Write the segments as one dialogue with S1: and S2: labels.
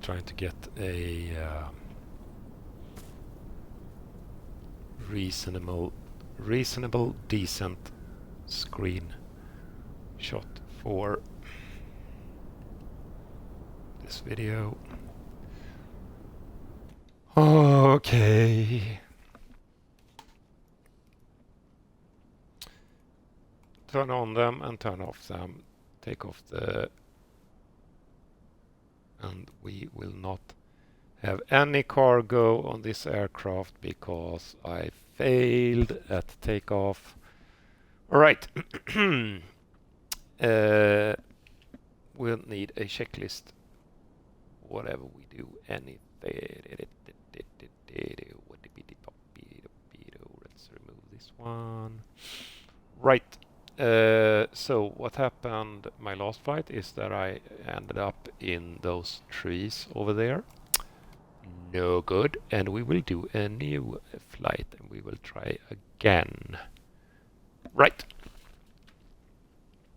S1: trying to get a reasonable, decent screen shot for this video. Okay. Turn on them and turn off them. Take off the... And we will not have any cargo on this aircraft because I failed at takeoff. All right. We'll need a checklist. Whatever we do, anything. Let's remove this one. Right. So what happened my last flight is that I ended up in those trees over there. No good. And we will do a new flight and we will try again. Right.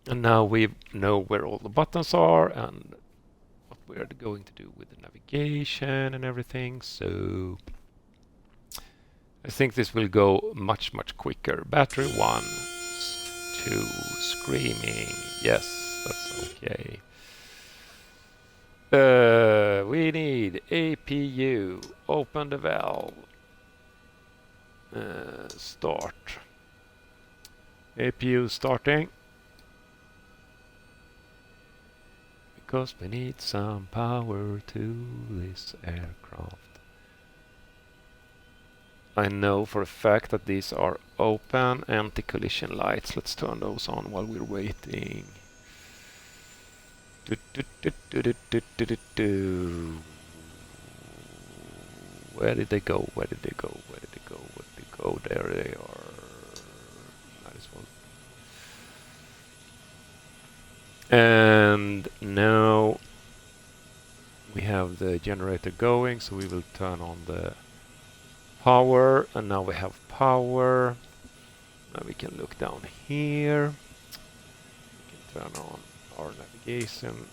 S1: And now we know where all the buttons are and what we're going to do with the navigation and everything. So I think this will go much quicker. Battery 1, 2, screaming. Yes, that's okay. We need APU. Open the valve. Start. APU starting. Because we need some power to this aircraft. I know for a fact that these are open anti-collision lights. Let's turn those on while we're waiting. Where did they go? Where did they go? Where did they go? Where did they go? There they are. Might as well. And now we have the generator going, so we will turn on the power, and now we have power. Now we can look down here. We can turn on our navigation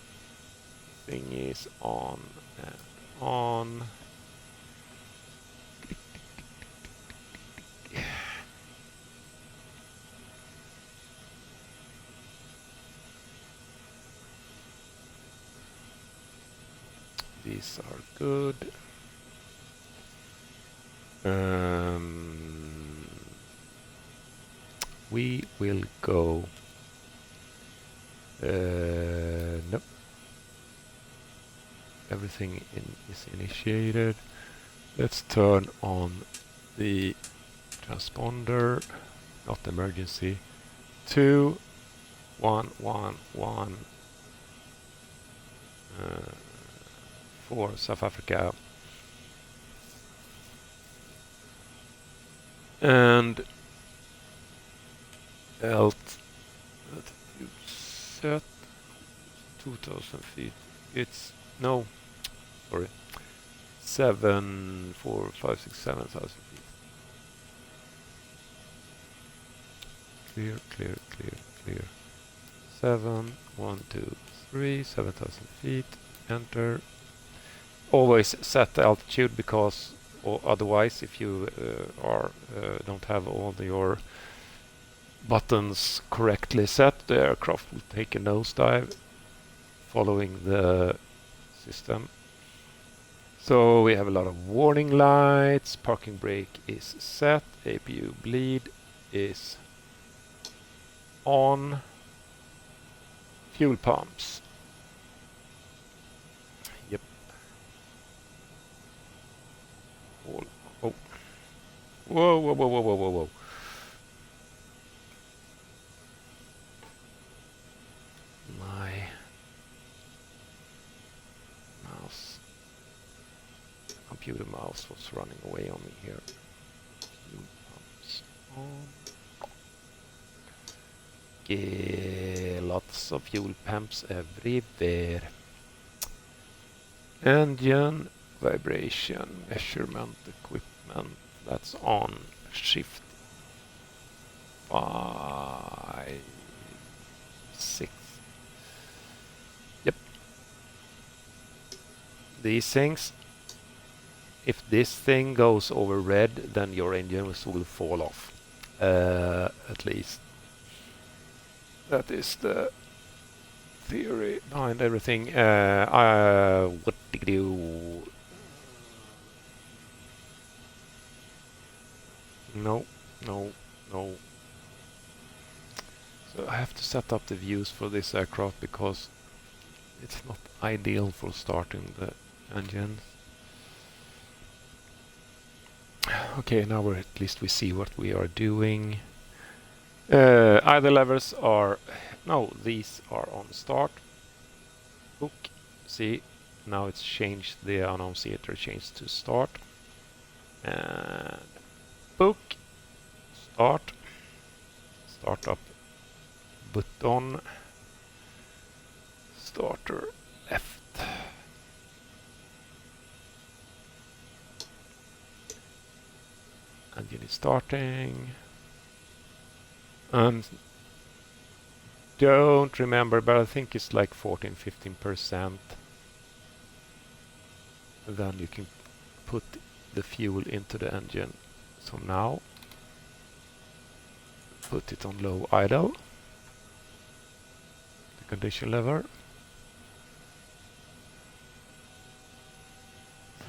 S1: thingies on and on. These are good. We will go. Nope. Everything is initiated. Let's turn on the transponder, not emergency. 2, 1, 1, 1. 4, South Africa. And altitude set 2,000 feet. It's no, sorry, 7, 4, 5, 6, 7,000 feet. Clear, clear, clear, clear. 7, 1, 2, 3, 7,000 feet. Enter. Always set the altitude because, or otherwise, if you don't have all your buttons correctly set, the aircraft will take a nosedive following the system. So we have a lot of warning lights. Parking brake is set. APU bleed is on. Fuel pumps. Yep. Oh. Whoa, whoa, whoa, whoa, whoa, whoa, whoa. My mouse, computer mouse was running away on me here. Fuel pumps on. Lots of fuel pumps everywhere. Engine vibration measurement equipment, that's on. Shift 5, 6. Yep. these things. If this thing goes over red, then your engines will fall off. At least. That is the theory behind everything. What do you do? No. So I have to set up the views for this aircraft because it's not ideal for starting the engine. Okay, now at least we see what we are doing. Either levers are... No, these are on start. Book. See, now it's changed. The annunciator changed to start. And book. Start. Startup button. Starter left. Engine is starting. And don't remember, but I think it's like 14-15%. Then you can put the fuel into the engine. So now put it on low idle. The condition lever.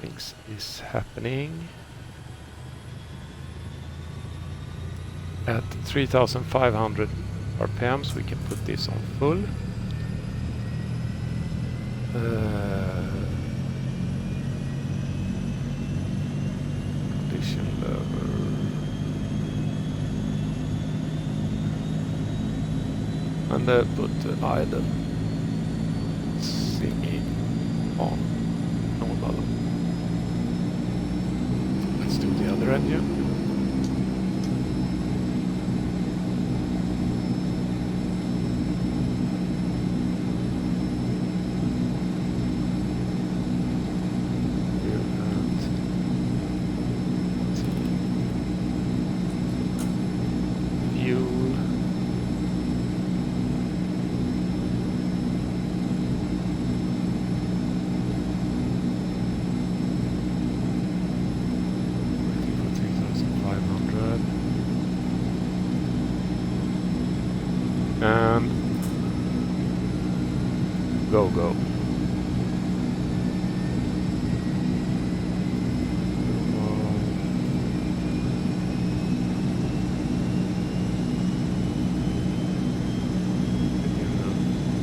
S1: Things is happening. At 3,500 RPMs we can put this on full. Condition lever. And put the idle singing on normal. Let's do the other engine. And go.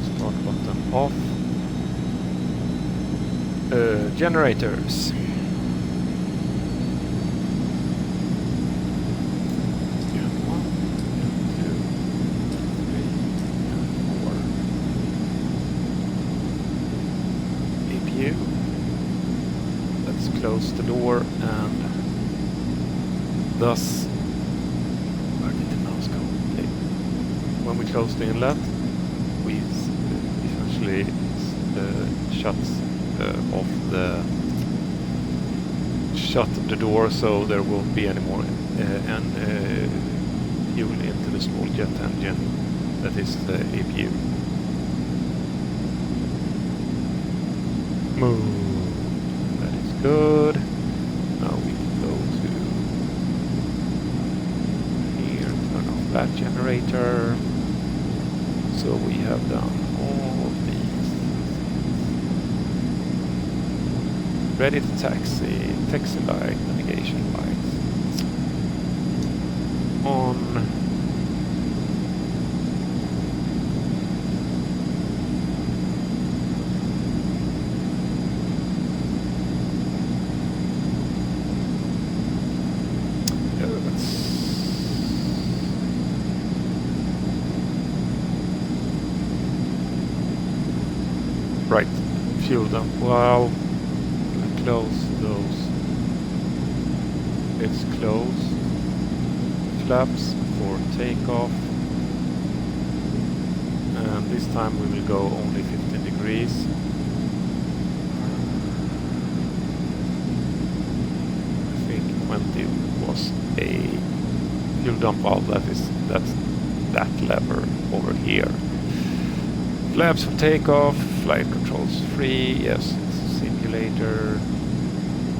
S1: Start button off. Generators. Let's close the door and thus where did the mouse go? Okay. When we close the inlet we essentially shut the door, so there won't be any more fuel into the small jet engine that is the APU. Move. That is good. Now we can go to here, turn off that generator. So we have done all these. Ready to taxi. Taxi light, navigation lights. On. Right, fuel them. Well, close those. It's closed. Flaps for takeoff. And this time we will go only 15 degrees. I think 20 was a fuel dump valve. That's that lever over here. Flaps for takeoff. Flight controls free. Yes, it's regulator,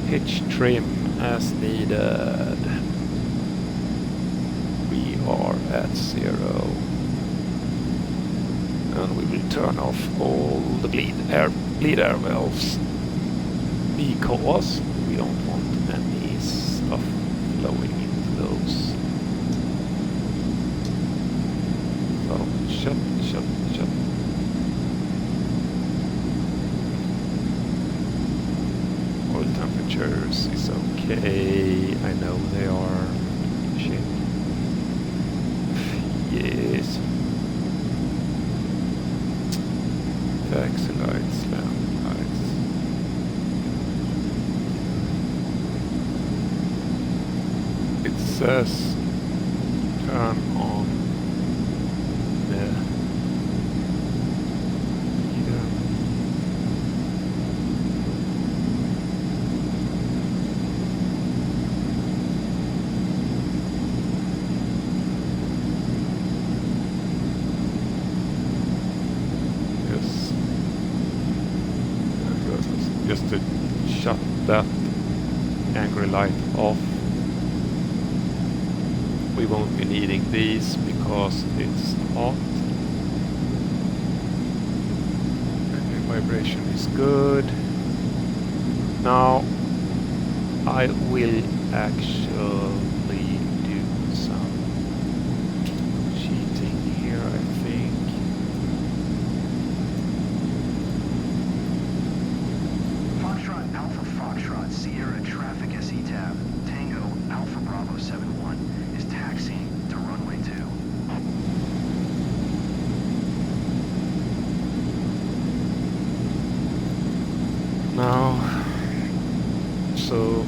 S1: pitch trim as needed. We are at 0. And we will turn off all the bleed air valves because we don't want any stuff flowing into those. So shut. Oil temperatures is okay. I know they are shit. Yes. Taxi lights, lamp lights. It says turn on the heater. Just to shut that angry light off. We won't be needing these because it's hot. Okay, vibration is good. Now I will actually do some cheating here, I think.
S2: Foxtrot Sierra Traffic SE tab, Tango Alpha Bravo 71 is taxiing to runway 2.
S1: Now, so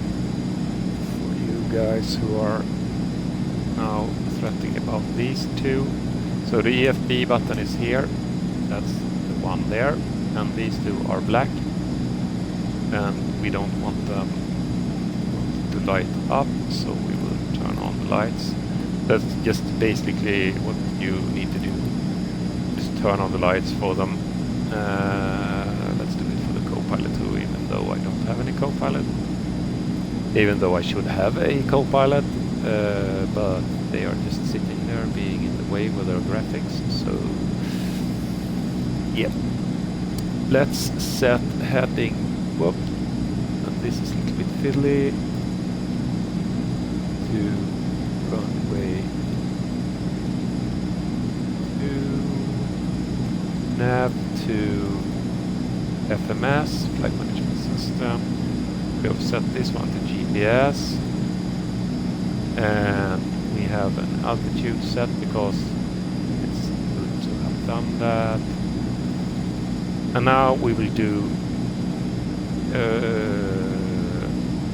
S1: for you guys who are now threatening about these two, so the EFB button is here, that's the one there, and these two are black. And we don't want them to light up, so we will turn on the lights. That's just basically what you need to do. Just turn on the lights for them. Let's do it for the co-pilot too, even though I don't have any co-pilot. Even though I should have a co-pilot, but they are just sitting there being in the way with their graphics, so yep. Let's set heading. Whoop. And this is a little bit fiddly. To runway 2. Nav to FMS, flight management system. We have set this one to GPS. And we have an altitude set because it's good to have done that. And now we will do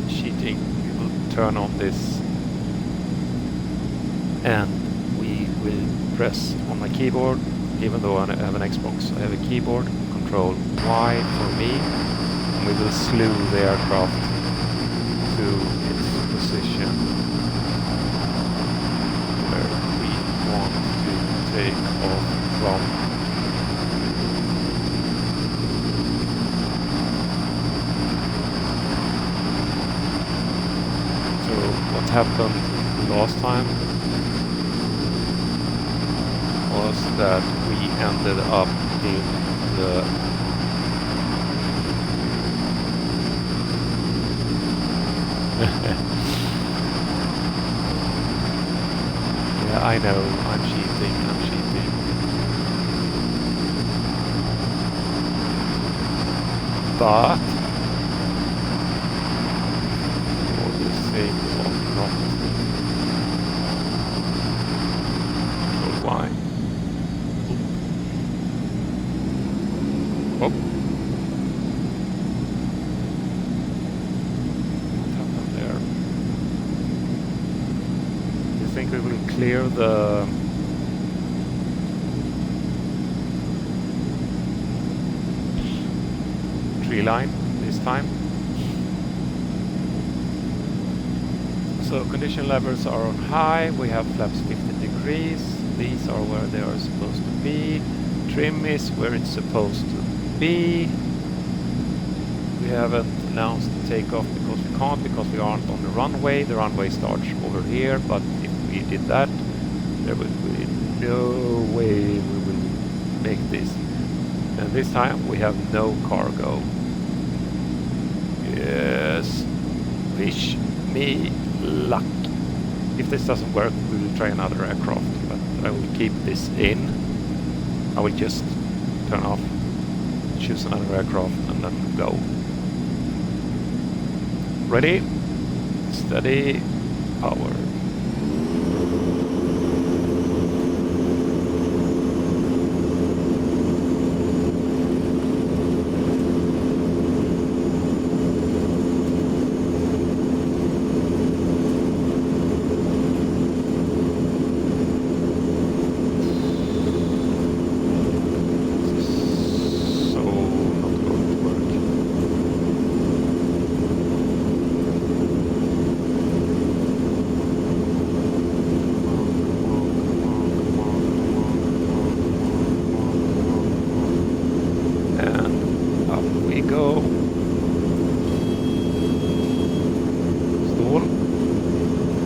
S1: sheeting. We will turn on this and we will press on my keyboard. Even though I have an Xbox, I have a keyboard. Control Y for me, and we will slew the aircraft to its position where we want to take off from. What happened last time was that we ended up in the yeah, I know, I'm cheating. But for the sake of not control Y. Oh. What happened there? You think we will clear the tree line this time? So condition levels are on high, we have flaps 50 degrees, these are where they are supposed to be, trim is where it's supposed to be, we haven't announced the takeoff because we can't, because we aren't on the runway. The runway starts over here, but if we did that, there would be no way we will make this. And this time we have no cargo. Yes, wish me luck. If this doesn't work, we will try another aircraft, but I will keep this in. I will just turn off, choose another aircraft, and then go. Ready, steady, power.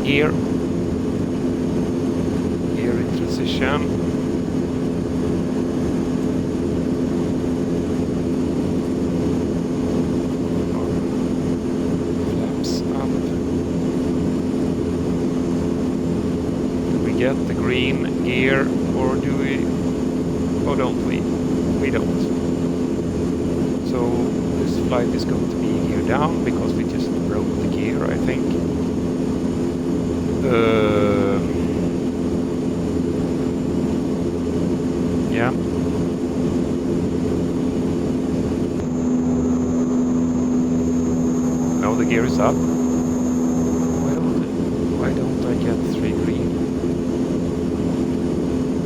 S1: Here in transition. Flaps up. Do we get the green gear, or do we? Or don't we? We don't. So this flight is going to be gear down because we just broke the gear, I think. Yeah. Now the gear is up. Why don't I get 3 green?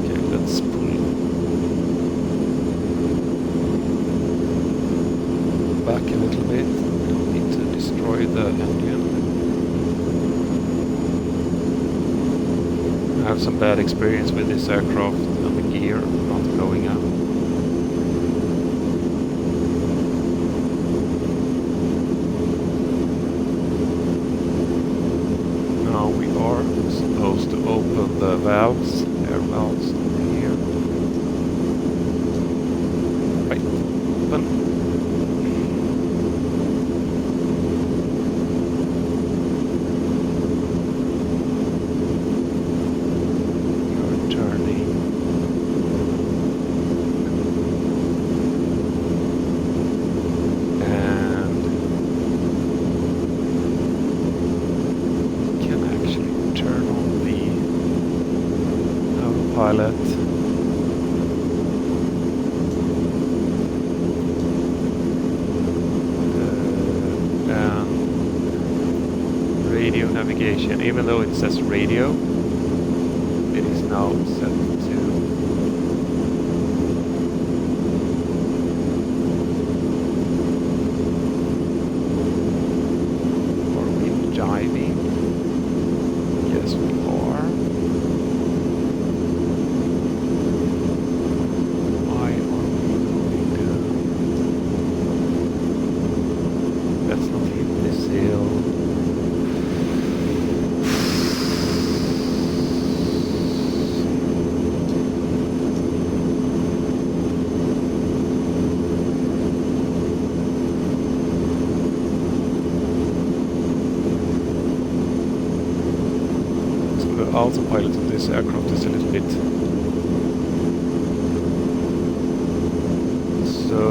S1: Okay, let's pull back a little bit. We don't need to destroy the engine. I have some bad experience with this aircraft and the gear not going up. Now we are supposed to open the valves, air valves over here. Right, open. Pilot. And radio navigation, even though it says radio, it is now set to are we jiving? Yes, we are. Autopilot of this aircraft is a little bit so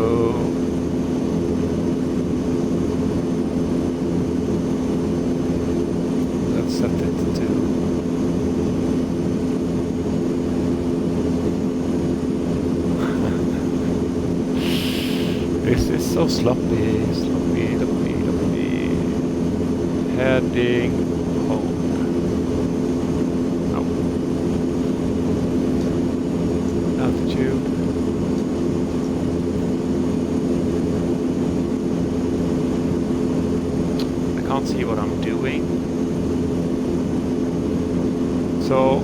S1: let's set it to this is so sloppy. Heading home. Altitude. I can't see what I'm doing. So,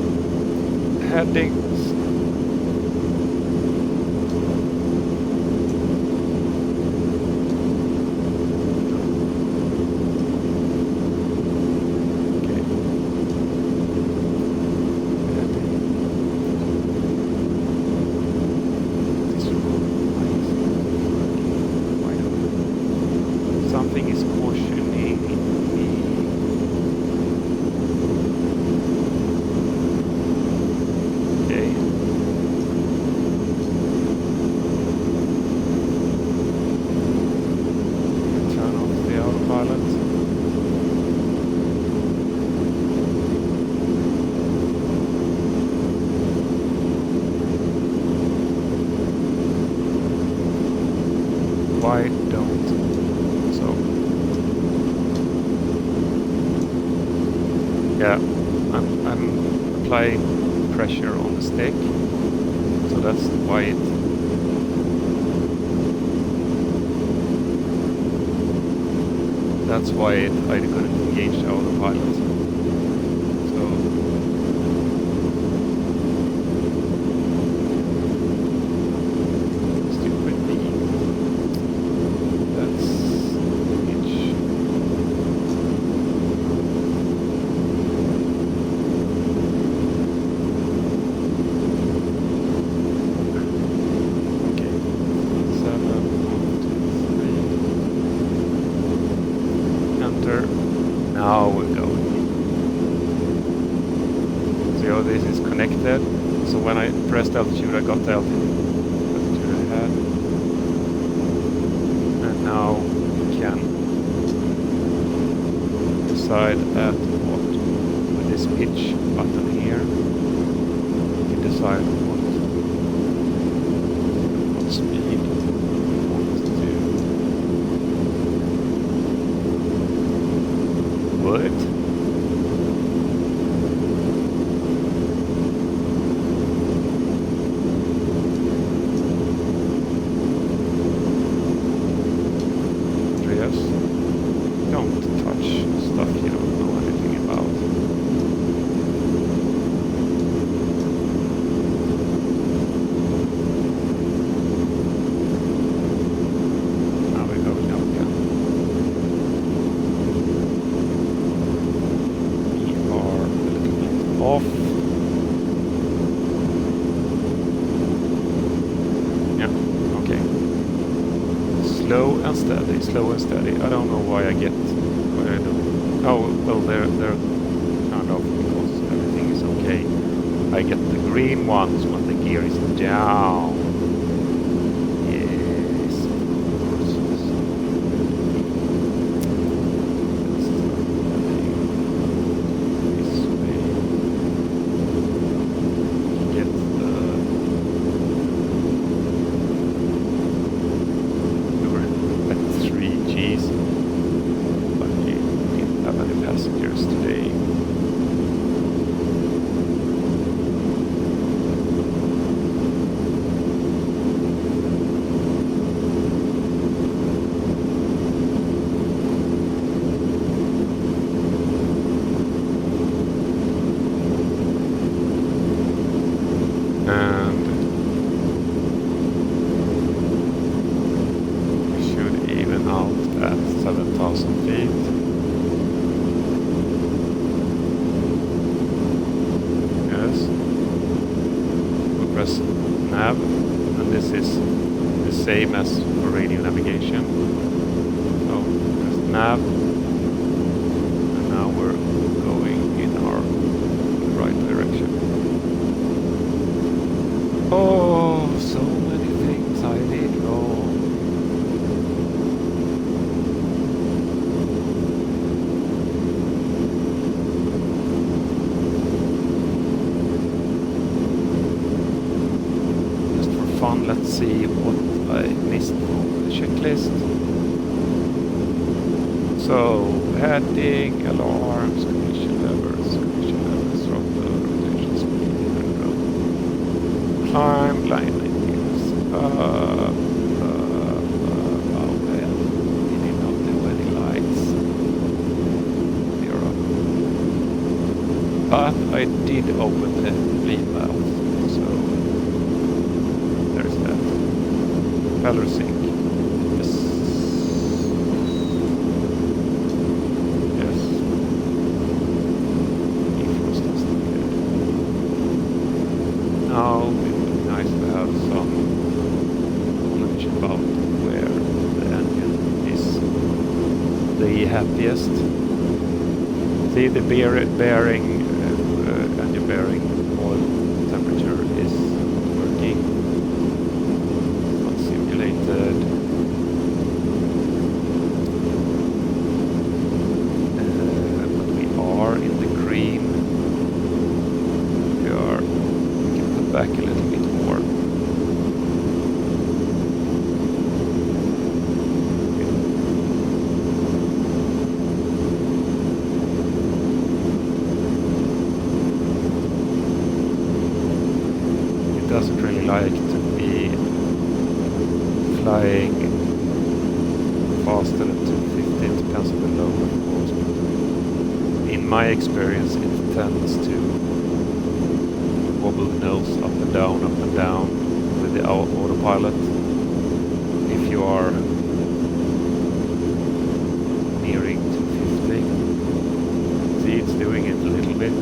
S1: headings. why don't so yeah, I'm applying pressure on the stick, so that's why I couldn't engage the autopilot. So stupid me. That's inch. Okay. 7, 1, 2, 3. Enter. Now we're going. See how this is connected? So when I pressed altitude, I got the altitude I had. And now we can decide at what, with this pitch button here, we can decide what speed we want to do. What? Don't touch stuff you don't know anything about. Now we're going up again. We are a little bit off. Yeah, okay. Slow and steady, slow and steady. I don't know why I get what I do. Oh, well, they're turned off because everything is okay. I get the green ones when the gear is down. Yes, of course. This way. Get the at 3 Gs, but we didn't have any passengers today. And we should even out at 7,000 feet. Yes. We press nav, and this is the same as for radio navigation. So press nav, and now we're going in our right direction. Oh, so many things I did wrong. Just for fun, let's see what I missed on the checklist. So, heading, alarms, collision levers, throttle, rotation speed, and climb, line maintenance. Oh well, we did not do any lights. 0. But I did open the bleed valve, so there's that. Propeller sync. Yes. Yes. Defrost is needed. Now it would be nice to have some knowledge about where the engine is the happiest. See, the bearing, engine bearing oil temperature is working. It's not simulated. But we are in the green. We can put back a little bit more. doesn't really like to be flying faster than 250. It depends on the load, of course. But in my experience, it tends to wobble the nose up and down with the autopilot. If you are nearing 250, see, it's doing it a little bit.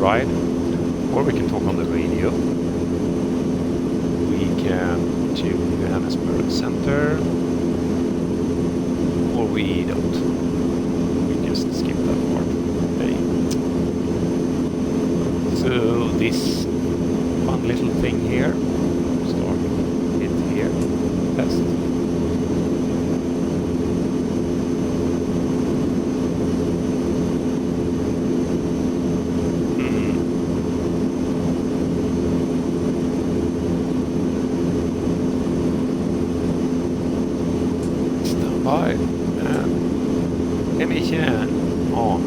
S1: Ride, or we can talk on the radio. We can tune Johannesburg Center, or we don't. We just skip that part. Okay. So this fun little thing here, start it here, test. By emission on.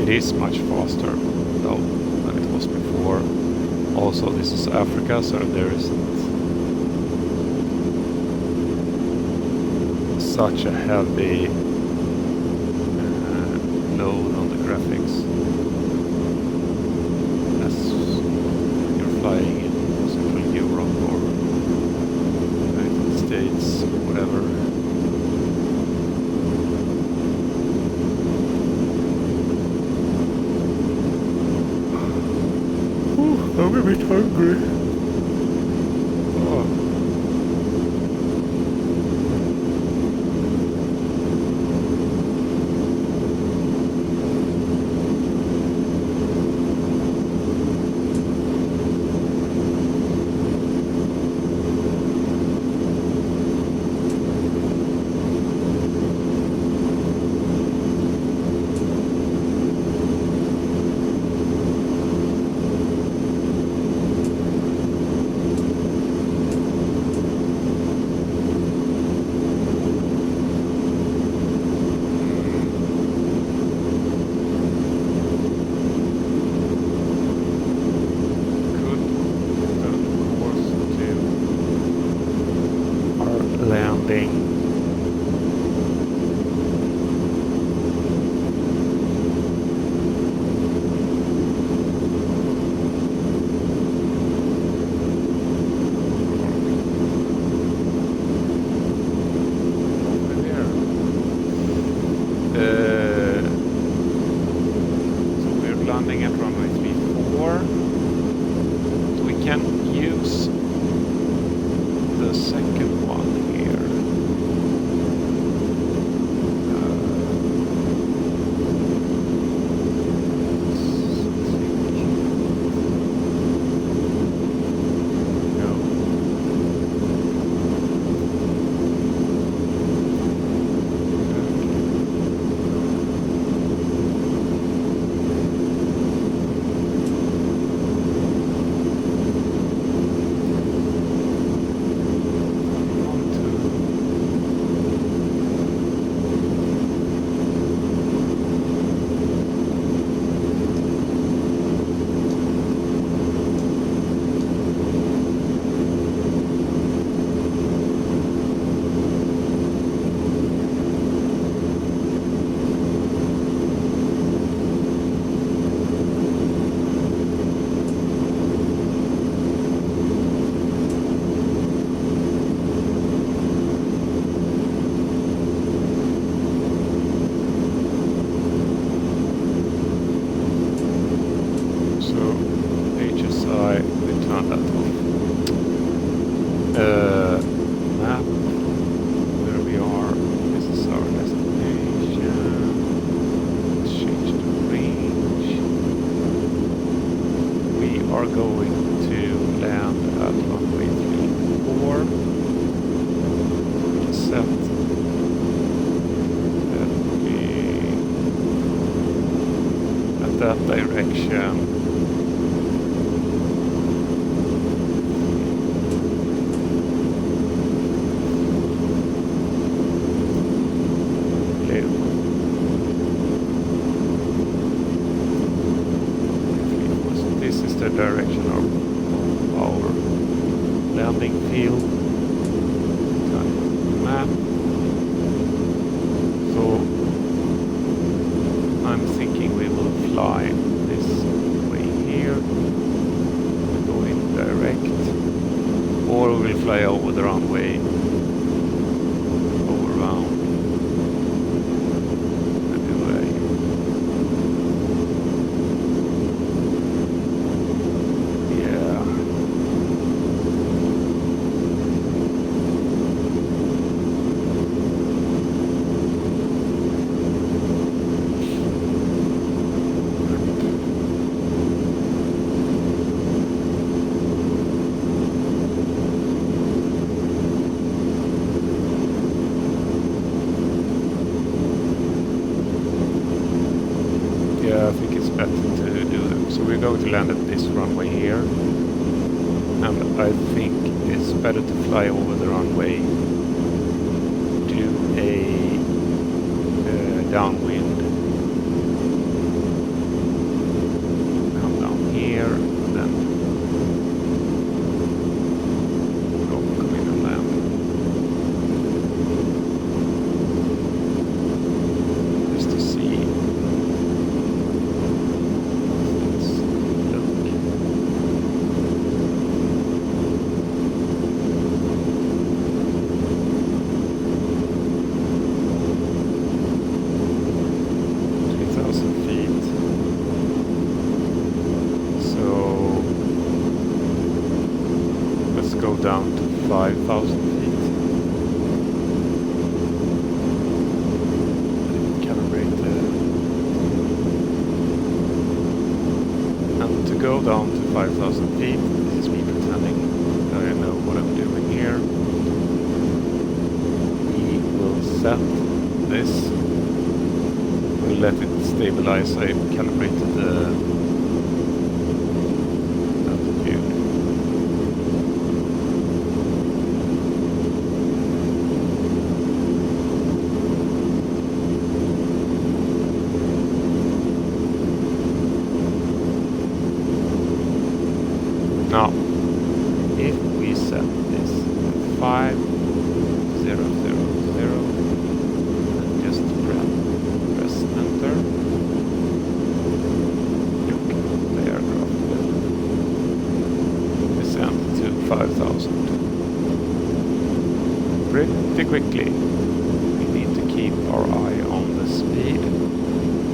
S1: It is much faster though than it was before. Also, this is Africa, so there isn't such a heavy load on the graphics as when you're flying in Central Europe or United States, whatever. I'm a bit hungry. Oh. use the second one here. Map, where we are, this is our destination. Let's change the range. We are going to land at runway 34. Set at that direction. The direction of our landing field. Map. So I'm thinking we will fly this way here, go in direct, or we will fly over the runway, go around. I think it's better to do them. So we're going to land at this runway here, and I think it's better to fly over the runway, do a downwind, come down here, and then come in and land. Just to see. Go down to 5,000 feet. Calibrate and to go down to 5,000 feet, this is me pretending I know what I'm doing here. We will set this. We'll let it stabilize. I calibrated the altitude. Now, if we set this 5000 and just press enter, look, the aircraft will descend to 5,000 pretty quickly. We need to keep our eye on the speed,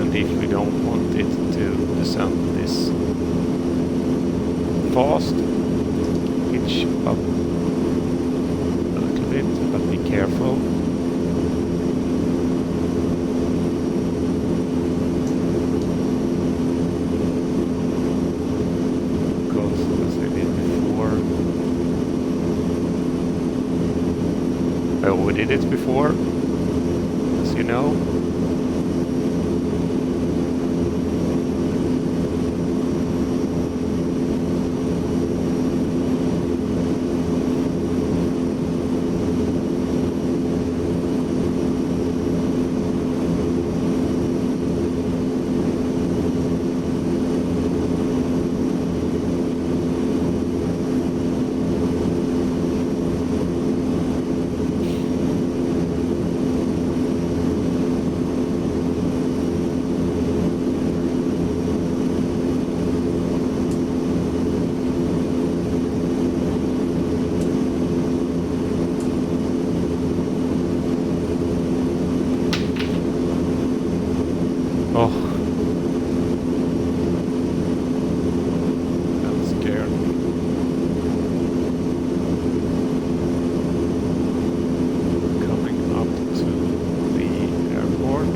S1: and if we don't want it to descend this fast, we pitch up a little bit, but be careful. Because as I did before, we did it before, as you know. Oh, I'm scared. Coming up to the airport.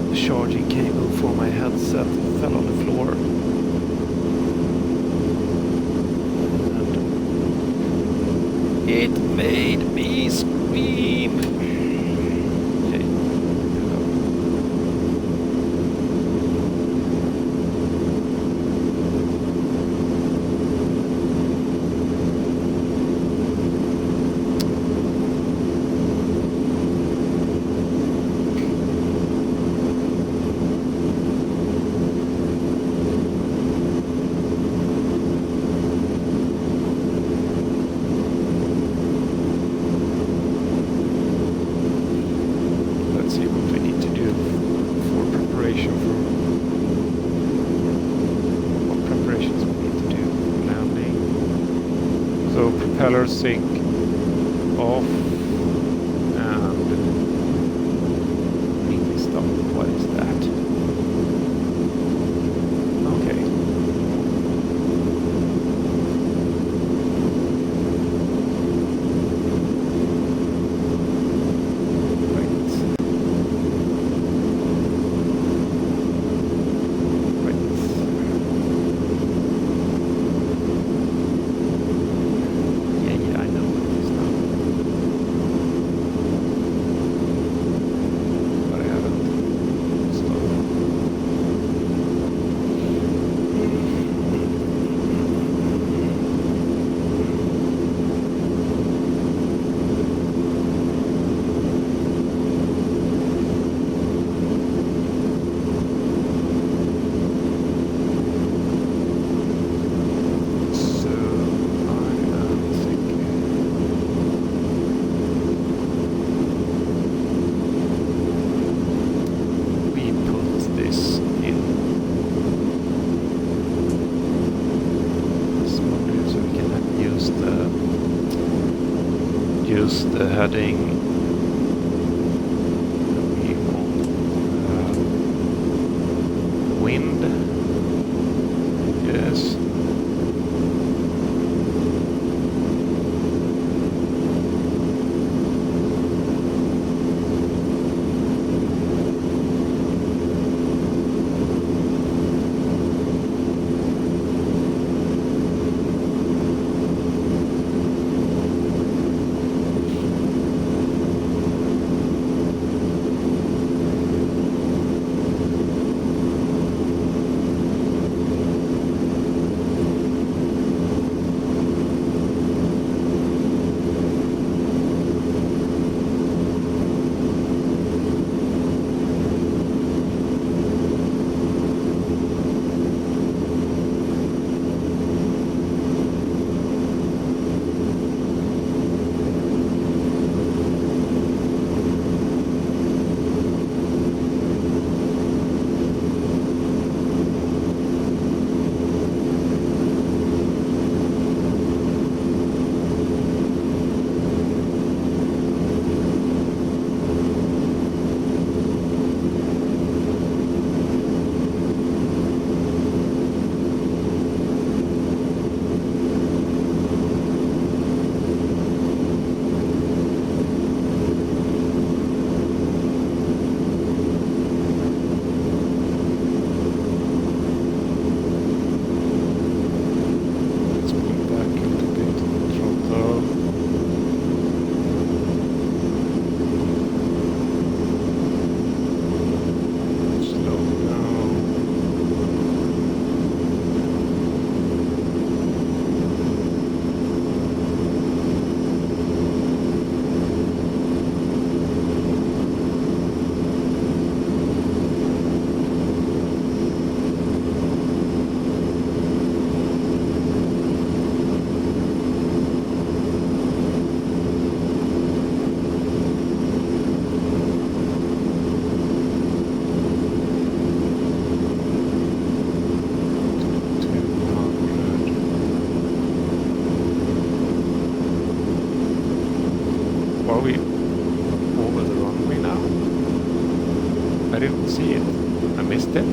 S1: The charging cable for my headset fell on the floor. It made me scream. Okay. Let's see what we need to do for preparation for what preparations we need to do for landing. So propeller sync off and mainly stop. What is that? Okay. Use the heading we want. Wind, yes. I didn't see it. I missed it.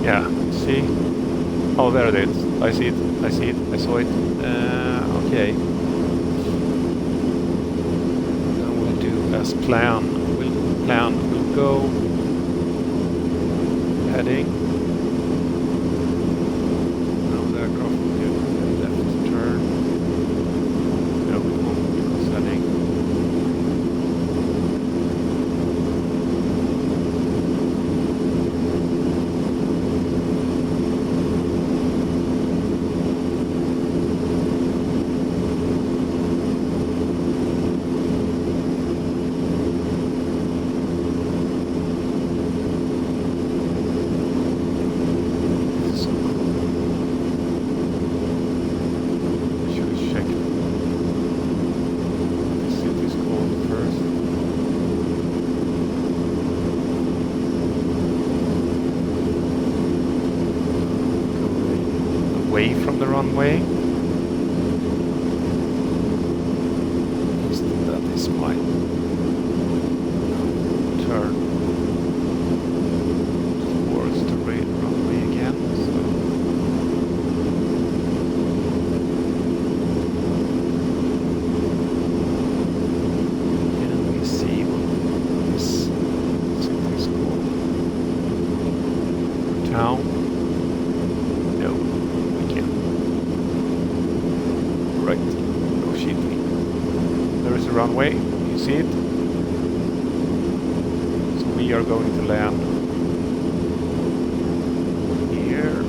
S1: Yeah, see? Oh, there it is. I see it. I see it. I saw it. Okay. Then we'll do as planned. We'll go heading. Now the aircraft will do a left turn. No, we won't because heading. Away from the runway. That is my turn towards the runway again. So can we see what this city is called? Town? No. Right, no shielding. There is a runway, you see it? So we are going to land here.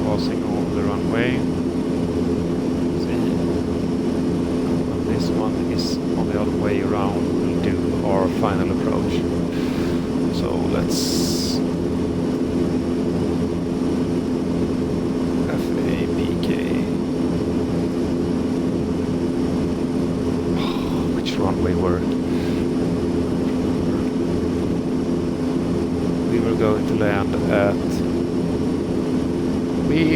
S1: Crossing over the runway. See, when this one is on the other way around, we'll do our final approach. So let's FABK. Which runway were it? We were going to land at 3-4.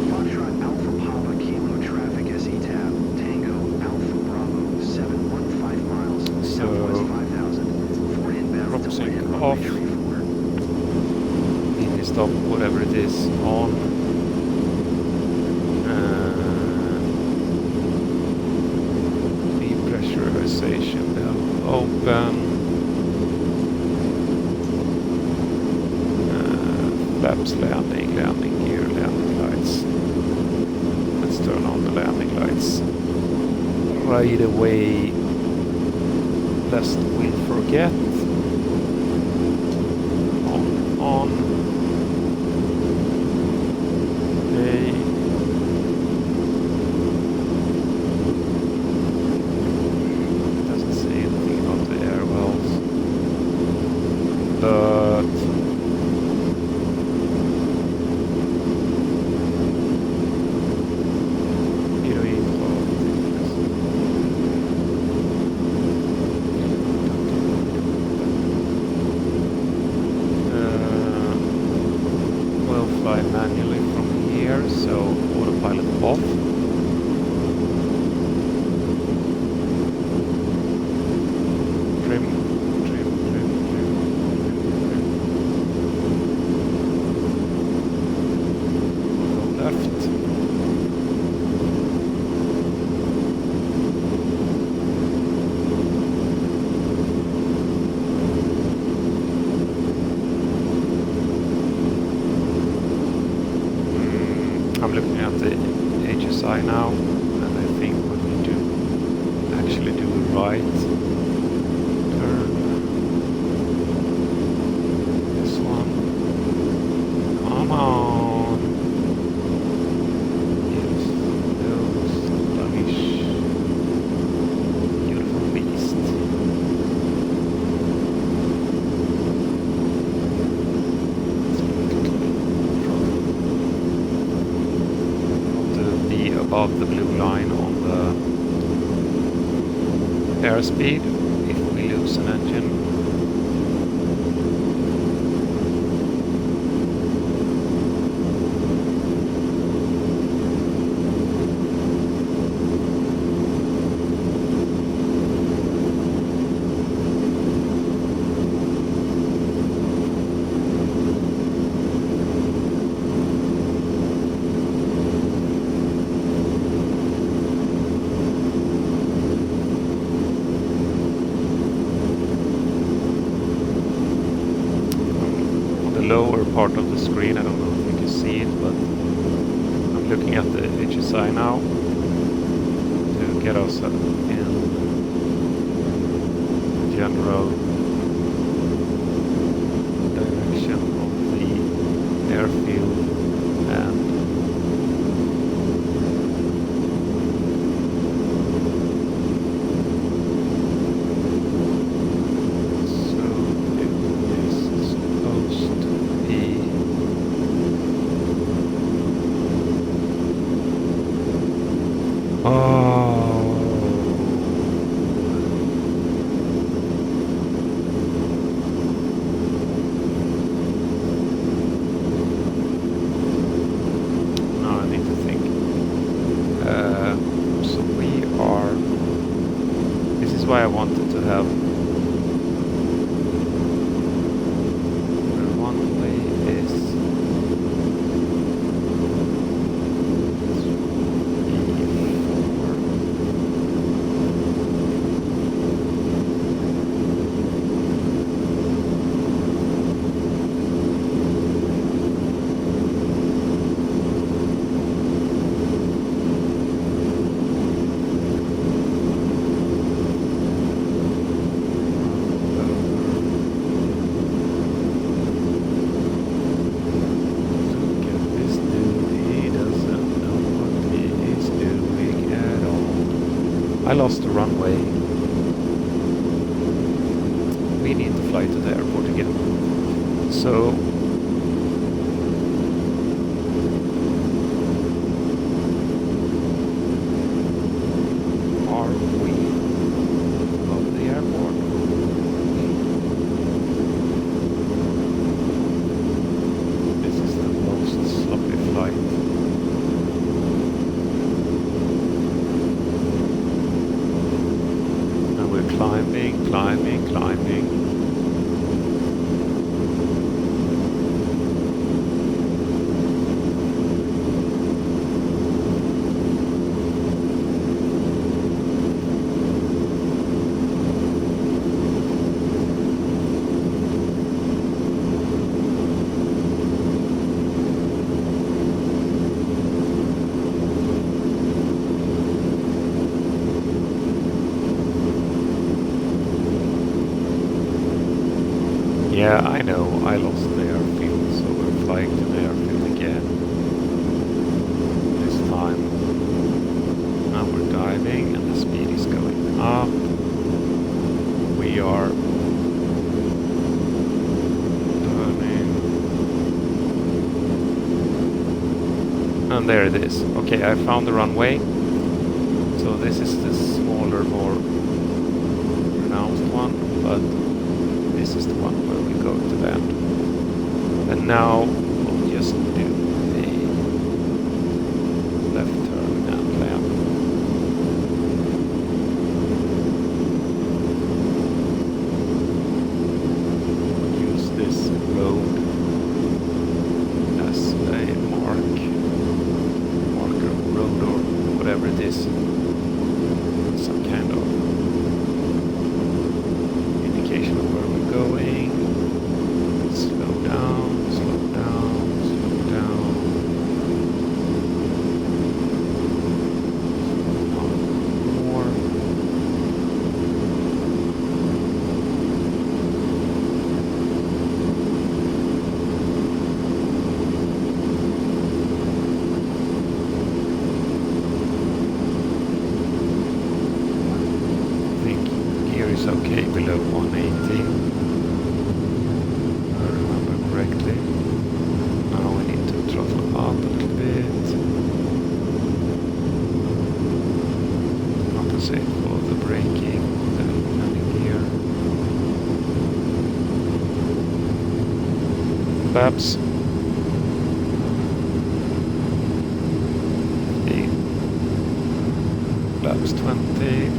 S2: Foxtrot Alpha Papa Kilo traffic SE tab. Tango Alpha Bravo 715 miles. Southwest 5000. Ford inbound to
S1: Crossing
S2: land
S1: off.
S2: runway 34.
S1: Mini stop, whatever it is, on. Depressurization valve open. Flaps landing gear, landing lights. Let's turn on the landing lights right away, lest we forget. On. Okay. Doesn't say anything about the air wells, but fly manually from here, so autopilot off. Trim. Go left. I'm looking at the HSI now, and I think we need to actually do a right turn. This one. Come on! Yes, those sluggish, beautiful beasts. Above the blue line on the airspeed if we lose an engine. Lower part of the screen, I don't know if you can see it, but I'm looking at the HSI now to get us in the general direction of the airfield and why I wanted to have one way is I lost the runway. We need to fly to the airport again. So are we above the airport? This is the most sloppy flight. Climbing. Yeah, I know, I lost the airfield, so we're flying to the airfield again. This time. Now we're diving and the speed is going up. We are turning. And there it is. Okay, I found the runway. So this is the smaller, more pronounced one, but this is the one where we go to land. And now we'll just do a left turn and land. Use this road as a marker road or whatever it is. Some kind of indication of where we're going. Slow down, slow down, slow down. flaps. Flaps 20.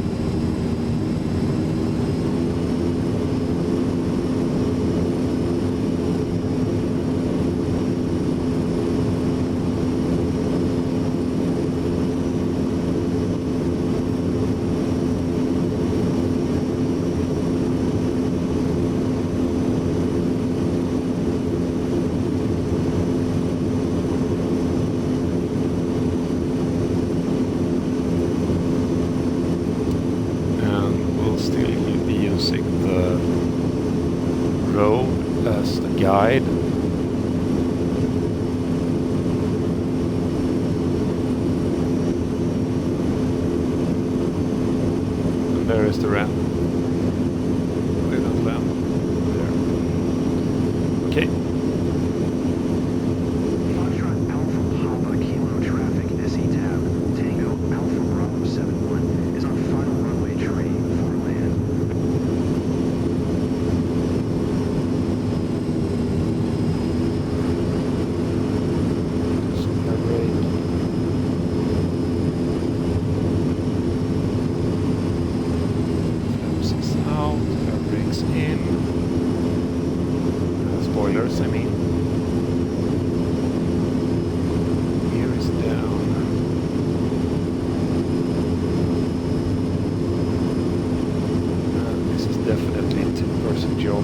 S1: As the guide. And there is the ramp. We don't land there. Okay.
S2: Foxtrot Alpha Papa Kilo traffic SE tab Tango Alpha Bravo 71 is on final runway tree for land.
S1: Spoilers, I mean. Gear is down. This is definitely a two-person job.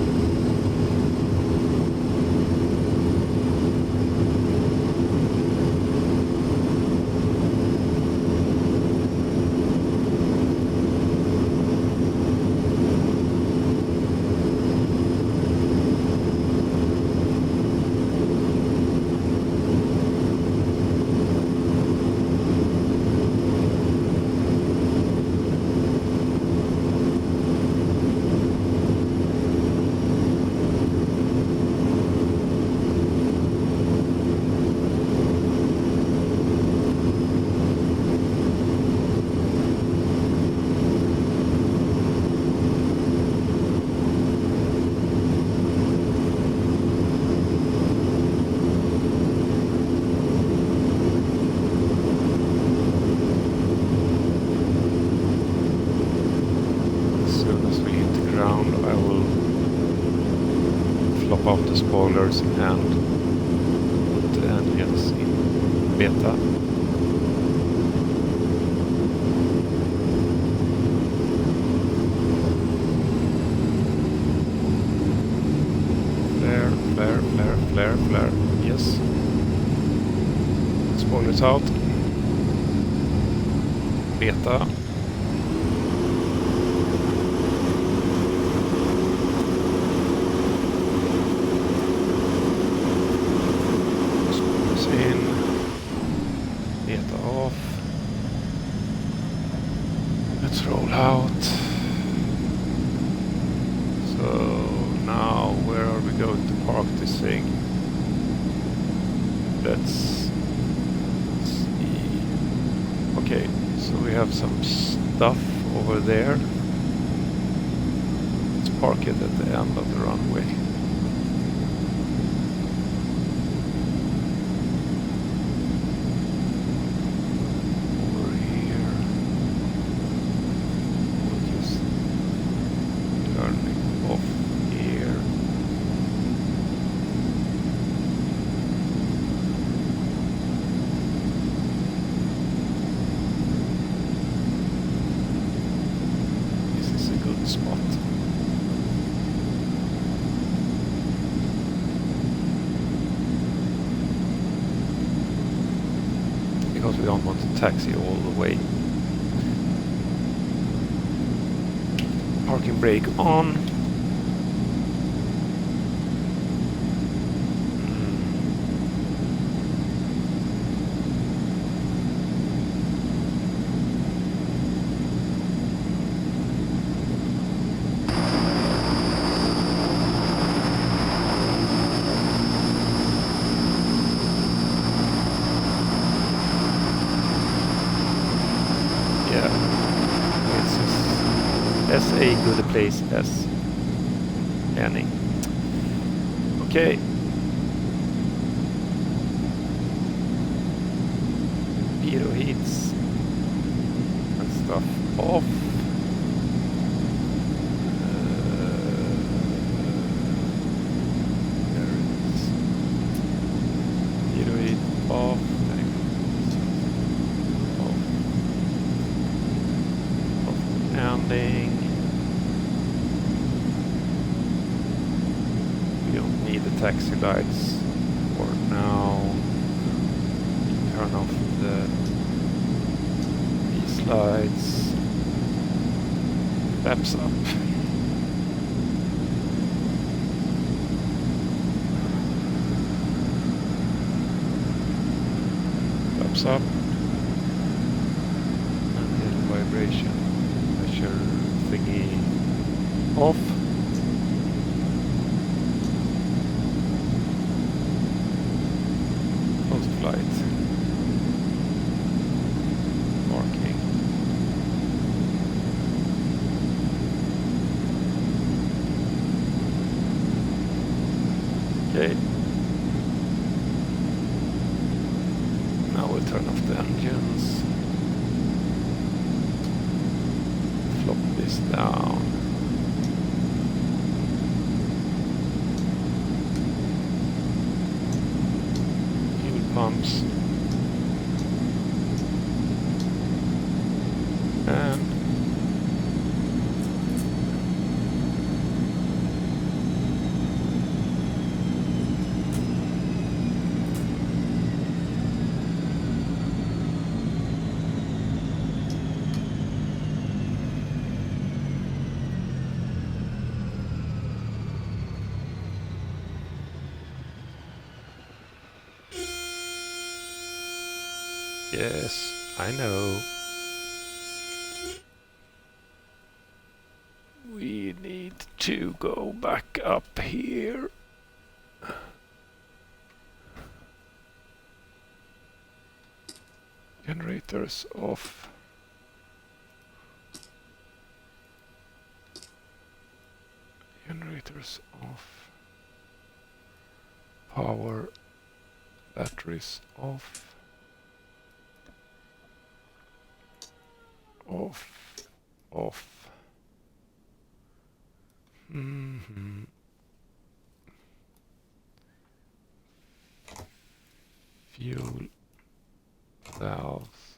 S1: Flop out the spoilers and put the engines in beta. Flare, flare, flare, flare, flare. Yes. Spoilers out. Beta. Let's roll out. So now where are we going to park this thing? Let's see. Okay, so we have some stuff over there. Let's park it at the end of the runway. Spot. Because we don't want to taxi all the way. Parking brake on. As a good place as any. Okay, pitot heats and stuff off. There it is. Pitot heat off. Off ending. We don't need the taxi lights for now. Turn off these lights. Flaps up. Flaps up. And the vibration measure thingy off. Post flight. Marking. Okay. Now we'll turn off the engines. Flop this down. Fuel pumps. And yes, I know. We need to go back up here. Generators off. Generators off. Power. Batteries off. Off. Off. Mm-hmm. Fuel valves.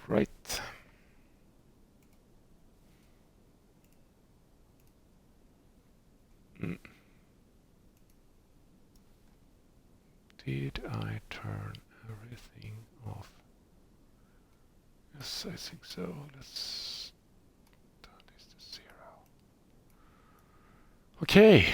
S1: Right. Did I turn everything off? Yes, I think so. Let's turn this to 0. Okay.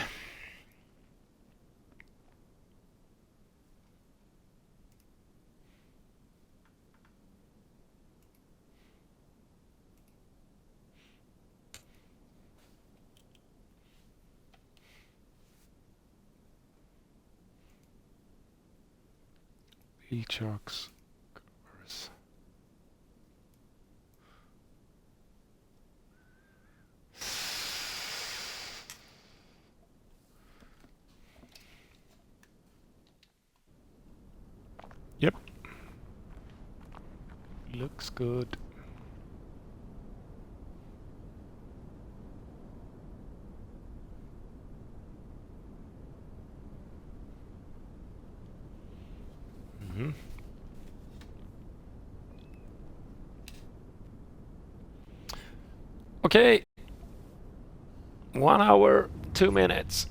S1: E-chocks covers. Yep. Looks good. Mm-hmm. Okay. 1 hour, 2 minutes.